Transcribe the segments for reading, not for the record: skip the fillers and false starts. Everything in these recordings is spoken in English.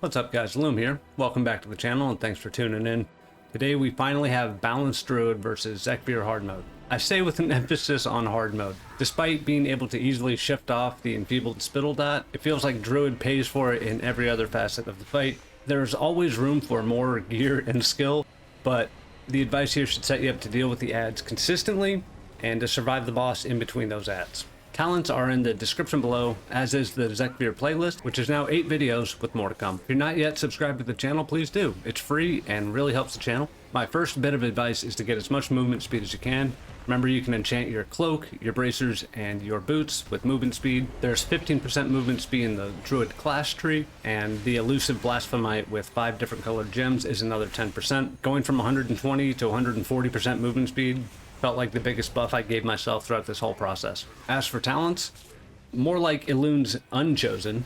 What's up guys, Loom here. Welcome back to the channel and thanks for tuning in. Today we finally have balanced Druid versus Zekvir hard mode. I say with an emphasis on hard mode. Despite being able to easily shift off the enfeebled spittle dot, it feels like Druid pays for it in every other facet of the fight. There's always room for more gear and skill, but the advice here should set you up to deal with the adds consistently and to survive the boss in between those adds. Talents are in the description below, as is the Zekvir playlist, which is now 8 videos with more to come. If you're not yet subscribed to the channel, please do. It's free and really helps the channel. My first bit of advice is to get as much movement speed as you can. Remember, you can enchant your cloak, your bracers, and your boots with movement speed. There's 15% movement speed in the Druid class tree, and the elusive Blasphemite with 5 different colored gems is another 10%. Going from 120 to 140% movement speed felt like the biggest buff I gave myself throughout this whole process. As for talents, more like Elun's Unchosen.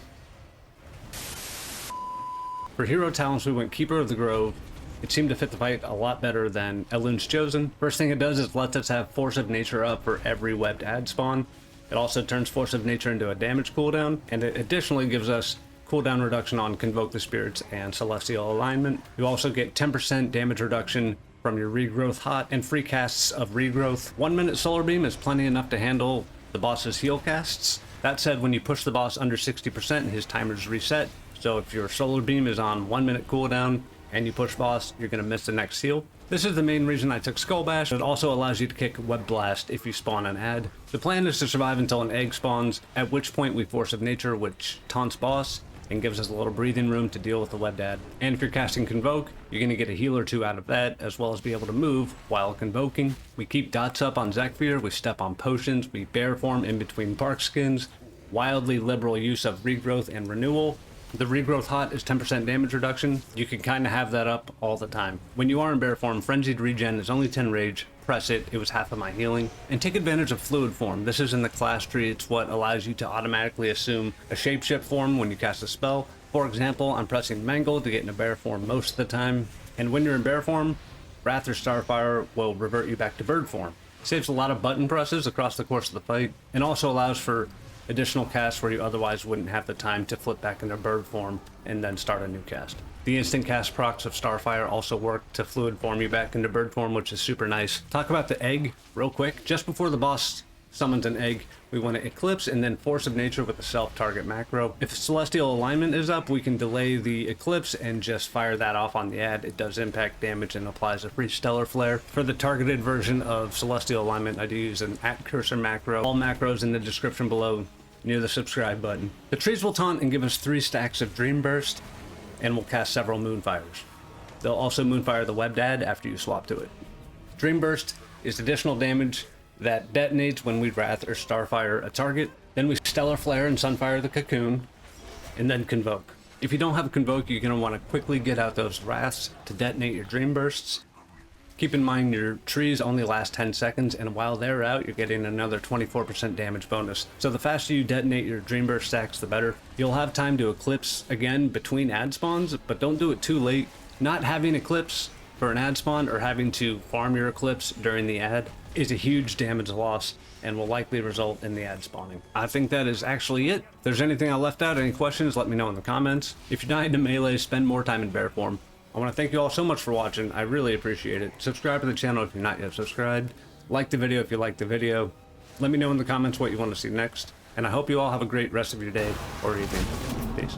For hero talents, we went Keeper of the Grove. It seemed to fit the fight a lot better than Elun's Chosen. First thing it does is lets us have Force of Nature up for every webbed ad spawn. It also turns Force of Nature into a damage cooldown, and it additionally gives us cooldown reduction on Convoke the Spirits and Celestial Alignment. You also get 10% damage reduction from your Regrowth Hot and free casts of Regrowth. 1 minute Solar Beam is plenty enough to handle the boss's heal casts. That said, when you push the boss under 60%, his timer's reset. So if your Solar Beam is on 1 minute cooldown and you push boss, you're going to miss the next heal. This is the main reason I took Skull Bash. It also allows you to kick Web Blast if you spawn an ad. The plan is to survive until an egg spawns, at which point we Force of Nature, which taunts boss and gives us a little breathing room to deal with the webbed ad. And if you're casting Convoke, you're going to get a heal or 2 out of that, as well as be able to move while convoking. We keep dots up on Zekvir, we step on potions, we bear form in between bark skins, wildly liberal use of Regrowth and Renewal. The Regrowth Hot is 10% damage reduction. You can kind of have that up all the time. When you are in bear form, Frenzied Regen is only 10 rage. Press it, it was half of my healing. And take advantage of Fluid Form. This is in the class tree. It's what allows you to automatically assume a shapeshift form when you cast a spell. For example, I'm pressing Mangle to get into bear form most of the time. And when you're in bear form, Wrath or Starfire will revert you back to bird form. Saves a lot of button presses across the course of the fight, and also allows for additional casts where you otherwise wouldn't have the time to flip back into bird form and then start a new cast. The instant cast procs of Starfire also work to fluid form you back into bird form, which is super nice. Talk about the egg real quick. Just before the boss summons an egg, we want to Eclipse and then Force of Nature with the self-target macro. If Celestial Alignment is up, we can delay the Eclipse and just fire that off on the ad. It does impact damage and applies a free Stellar Flare. For the targeted version of Celestial Alignment, I do use an @cursor macro. All macros in the description below near the subscribe button. The trees will taunt and give us 3 stacks of Dream Burst, and we'll cast several Moonfires. They'll also Moonfire the webbed ad after you swap to it. Dream Burst is additional damage that detonates when we Wrath or Starfire a target. Then we Stellar Flare and Sunfire the Cocoon, and then Convoke. If you don't have a Convoke, you're going to want to quickly get out those Wraths to detonate your Dream Bursts. Keep in mind your trees only last 10 seconds, and while they're out, you're getting another 24% damage bonus. So the faster you detonate your Dream Burst stacks, the better. You'll have time to Eclipse again between ad spawns, but don't do it too late. Not having Eclipse for an ad spawn or having to farm your Eclipse during the ad is a huge damage loss and will likely result in the ad spawning. I think that is actually it. If there's anything I left out, any questions, let me know in the comments. If you're not into melee, spend more time in bear form. I want to thank you all so much for watching. I really appreciate it. Subscribe to the channel if you're not yet subscribed. Like the video if you like the video. Let me know in the comments what you want to see next. And I hope you all have a great rest of your day or evening. Peace.